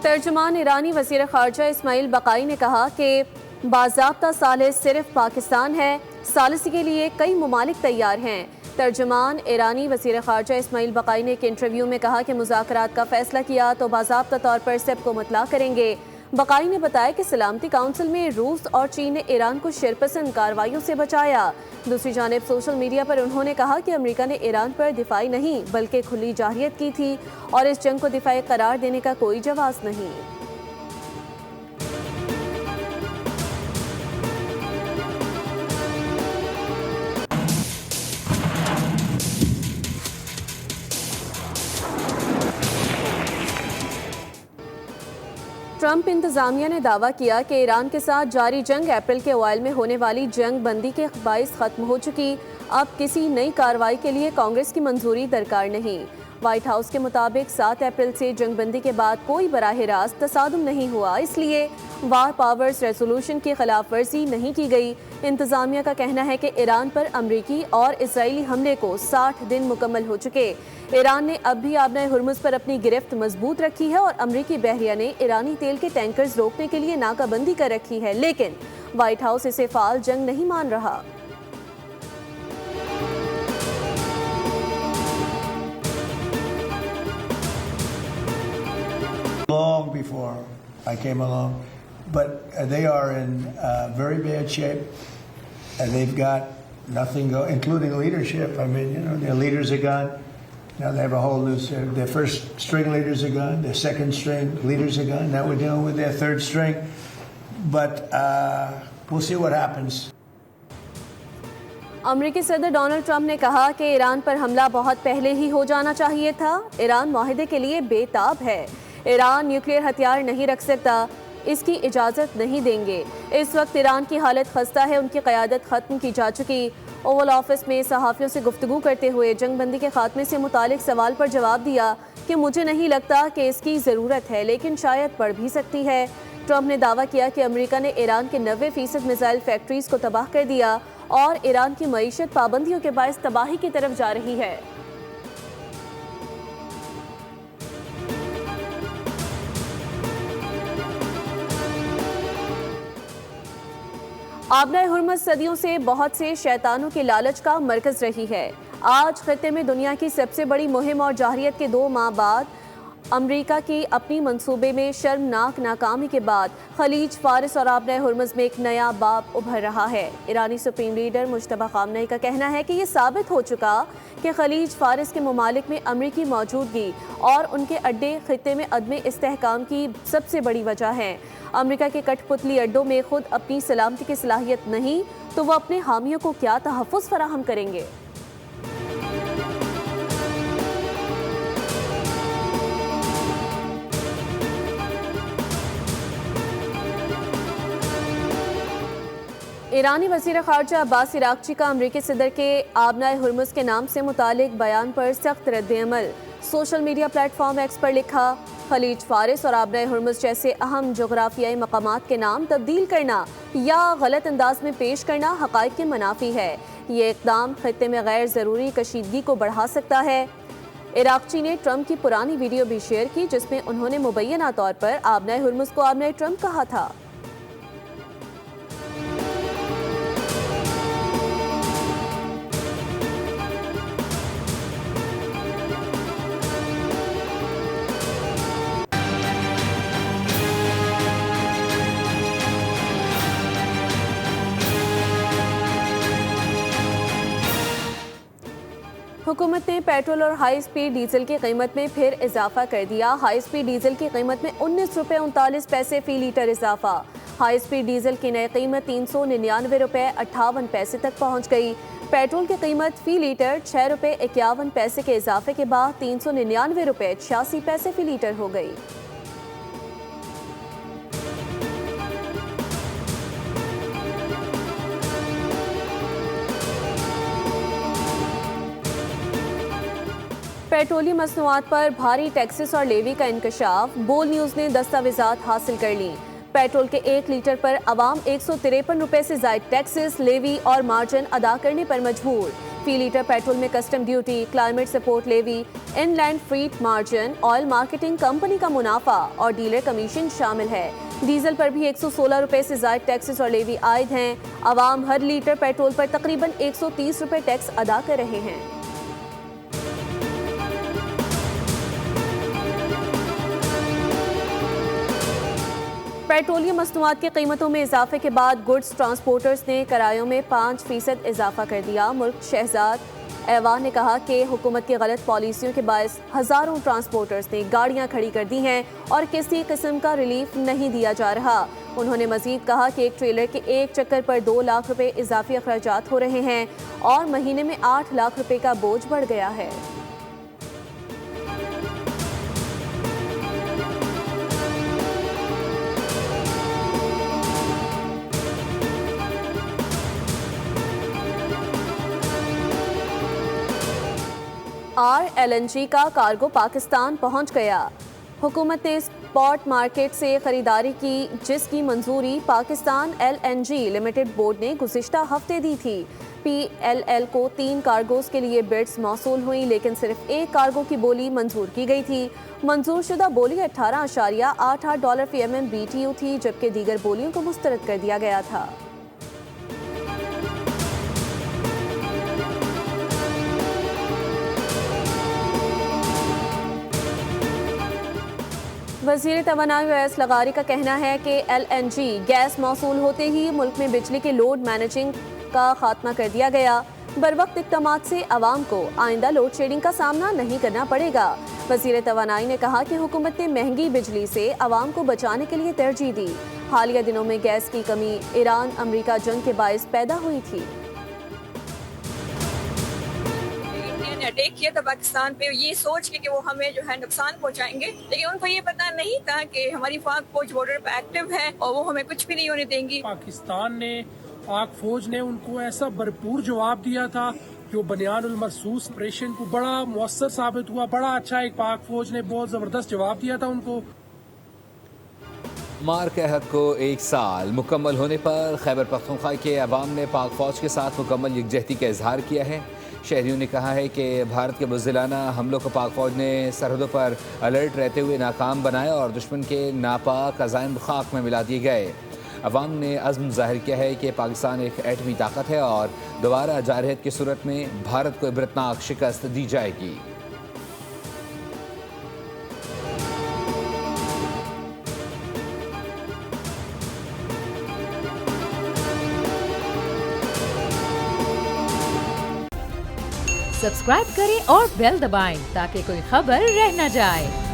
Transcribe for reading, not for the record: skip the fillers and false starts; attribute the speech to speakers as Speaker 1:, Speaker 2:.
Speaker 1: तर्जुमान ईरानी वज़ीर ख़ारजा इस्माइल बक़ाई ने कहा कि बाज़ाब्ता सालिस सिर्फ पाकिस्तान है, सालिसी के लिए कई ममालिक तैयार हैं। तर्जुमान ईरानी वज़ीर ख़ारजा इस्माइल बक़ाई ने एक इंटरव्यू में कहा कि मुज़ाकरात का फ़ैसला किया तो बाज़ाब्ता तौर पर सब को मुतला करेंगे। बक़ाई ने बताया कि सलामती काउंसिल में रूस और चीन ने ईरान को शरपसंद कार्रवाइयों से बचाया। दूसरी जानिब सोशल मीडिया पर उन्होंने कहा कि अमेरिका ने ईरान पर दिफाई नहीं बल्कि खुली जारहियत की थी और इस जंग को दिफाई करार देने का कोई जवाब नहीं। ट्रंप इंतजामिया ने दावा किया कि ईरान के साथ जारी जंग अप्रैल के ओवाइल में होने वाली जंग बंदी के बाइस खत्म हो चुकी। अब किसी नई कार्रवाई के लिए कांग्रेस की मंजूरी दरकार नहीं। व्हाइट हाउस के मुताबिक 7 अप्रैल से जंग बंदी के बाद कोई बराह रास्त तसादुम नहीं हुआ, इसलिए वार पावर्स रेजोल्यूशन की खिलाफ वर्जी नहीं की गई। इंतजामिया का कहना है कि ईरान पर अमरीकी और इसराइली हमले को 60 दिन मुकम्मल हो चुके। ईरान ने अब भी आबना हुर्मुज़ पर अपनी गिरफ्त मजबूत रखी है और अमरीकी बहरिया ने ईरानी तेल के टैंकर्स रोकने के लिए नाकाबंदी कर रखी है, लेकिन व्हाइट हाउस इसे फाल जंग नहीं मान रहा।
Speaker 2: Long before I came along, but they are in very bad shape, and they've got nothing going, including leadership. I mean, their leaders are gone. Now they have a whole new set. Their first string leaders are gone. Their second string leaders are gone. Now we're dealing with their third string. But we'll see what happens.
Speaker 1: अमेरिकी सदर Donald Trump ने कहा कि Iran पर हमला बहुत पहले ही हो जाना चाहिए था। ईरान मुआहदे के लिए बेताब है। ईरान न्यूक्लियर हथियार नहीं रख सकता, इसकी इजाज़त नहीं देंगे। इस वक्त ईरान की हालत खस्ता है, उनकी क़यादत ख़त्म की जा चुकी। ओवल ऑफिस में सहाफ़ियों से गुफ्तगू करते हुए जंगबंदी के खात्मे से मुतालिक सवाल पर जवाब दिया कि मुझे नहीं लगता कि इसकी ज़रूरत है, लेकिन शायद पड़ भी सकती है। ट्रंप ने दावा किया कि अमेरिका ने ईरान के 90% मिसाइल फैक्ट्रीज़ को तबाह कर दिया और ईरान की मईशत पाबंदियों के बायस तबाही की तरफ जा रही है। आबना हुर्मुज़ सदियों से बहुत से शैतानों के लालच का मरकज़ रही है। आज खित्ते में दुनिया की सबसे बड़ी मुहिम और जाहिरियत के 2 माह बाद अमेरिका की अपनी मंसूबे में शर्मनाक नाकामी के बाद खलीज फारिस और आबना हुर्मुज़ में एक नया बाब उभर रहा है। ईरानी सुप्रीम लीडर मुज्तबा खामनेई का कहना है कि ये साबित हो चुका कि खलीज फारिस के ममालिक में अमरीकी मौजूदगी और उनके अड्डे खित्ते में अदम इस्तेहकाम की सबसे बड़ी वजह है। अमेरिका के कठपुतली अड्डों में खुद अपनी सलामती की सलाहियत नहीं तो वो अपने हामियों को क्या तहफ़्फ़ुज़ फराहम करेंगे। ईरानी वज़ीर ख़ारजा अब्बास इराक़ची का अमरीकी सदर के आबना हुर्मुज़ के नाम से मुतालिक बयान पर सख्त रद्द-ए-अमल। सोशल मीडिया प्लेटफॉर्म एक्स पर लिखा, खलीज फारिस और आबना हुर्मुज़ जैसे अहम जोग्राफियाई मकामात के नाम तब्दील करना या गलत अंदाज में पेश करना हक़ाइक़ के मुनाफी है। ये इक़दाम खित्ते में गैर ज़रूरी कशीदगी को बढ़ा सकता है। इराक़ची ने ट्रंप की पुरानी वीडियो भी शेयर की जिसमें उन्होंने मुबैयना तौर पर आबना हुर्मुज़ को आबना ट्रंप कहा था। हुकूमत ने पेट्रोल और हाई स्पीड डीजल की कीमत में फिर इजाफा कर दिया। हाई स्पीड डीजल की कीमत में 19 रुपये 39 पैसे फी लीटर इजाफा। हाई स्पीड डीजल की नई कीमत 399 रुपये 58 पैसे तक पहुंच गई। पेट्रोल की कीमत फी लीटर 6 रुपये 51 पैसे के इजाफे के बाद 399 रुपये 86 पैसे फी लीटर हो गई। पेट्रोलियम मसनूआत पर भारी टैक्सेस और लेवी का इंकशाफ। बोल न्यूज़ ने दस्तावेजात हासिल कर ली। पेट्रोल के 1 लीटर पर आवाम 153 रुपये से ज़ायद टैक्सेस, लेवी और मार्जिन अदा करने पर मजबूर। फी लीटर पेट्रोल में custom duty, climate support levy, inland freight margin, oil marketing company का मुनाफा और डीलर कमीशन शामिल है। डीजल पर भी 116 रुपए से जायद टैक्सेस और लेवी आयद हैं। आवाम हर लीटर पेट्रोल पर तकरीबन 130 रुपए टैक्स अदा कर रहे हैं। पेट्रोलियम मसनूआत की कीमतों में इजाफे के बाद गुड्स ट्रांसपोर्टर्स ने किरायों में 5% इजाफा कर दिया। मुल्क शहजाद ऐवान ने कहा कि हुकूमत की गलत पॉलिसियों के बायस हज़ारों ट्रांसपोर्टर्स ने गाड़ियां खड़ी कर दी हैं और किसी किस्म का रिलीफ नहीं दिया जा रहा। उन्होंने मजीद कहा कि एक ट्रेलर के एक चक्कर पर 2 लाख रुपए इजाफी अखराजात हो रहे हैं और महीने में 8 लाख रुपए का बोझ बढ़ गया है। RLNG का कार्गो पाकिस्तान पहुंच गया। हुकूमत ने स्पॉट मार्केट से खरीदारी की, जिसकी मंजूरी पाकिस्तान LNG लिमिटेड बोर्ड ने गुज़िश्ता हफ्ते दी थी। PLL को 3 कार्गोज के लिए बिड्स मौसूल हुई, लेकिन सिर्फ एक कार्गो की बोली मंजूर की गई थी। मंजूर शुदा बोली $18.88 फी MMBTU थी, जबकि दीगर बोलियों को मुस्तरद कर दिया गया था। वज़ीर तवानाई वैस लगारी का कहना है कि LNG गैस मौसूल होते ही मुल्क में बिजली के लोड मैनेजिंग का खात्मा कर दिया गया। बरवक्त इक़दामात से आवाम को आइंदा लोड शेडिंग का सामना नहीं करना पड़ेगा। वज़ीर तवानाई ने कहा कि हुकूमत ने महंगी बिजली से आवाम को बचाने के लिए तरजीह दी। हालिया दिनों में गैस की कमी ईरान अमरीका जंग के बायस पैदा हुई थी।
Speaker 3: अटैक किया था पाकिस्तान पे ये सोच के कि वो हमें जो है नुकसान पहुंचाएंगे, लेकिन उनको ये पता नहीं था कि हमारी पाक फौज बॉर्डर पे एक्टिव है और वो हमें कुछ भी नहीं होने देंगी।
Speaker 4: पाकिस्तान ने, पाक फौज ने उनको ऐसा भरपूर जवाब दिया था जो बनियानुल मरसूस ऑपरेशन को बड़ा मुअस्सर साबित हुआ। बड़ा अच्छा एक पाक फौज ने बहुत जबरदस्त जवाब दिया था उनको।
Speaker 5: मार के हक को 1 साल मुकम्मल होने पर खैबर पख्तूनख्वा के अवाम ने पाक फौज के साथ मुकम्मल यकजहती का इजहार किया है। शहरियों ने कहा है कि भारत के बुज़दिलाना हमलों को पाक फौज ने सरहदों पर अलर्ट रहते हुए नाकाम बनाया और दुश्मन के नापाक अज़ाइम खाक में मिला दिए गए। अवाम ने अज़्म ज़ाहिर किया है कि पाकिस्तान एक एटमी ताकत है और दोबारा जारहत की सूरत में भारत को इबरतनाक शिकस्त दी जाएगी।
Speaker 6: सब्सक्राइब करें और बेल दबाएं ताकि कोई खबर रह न जाए।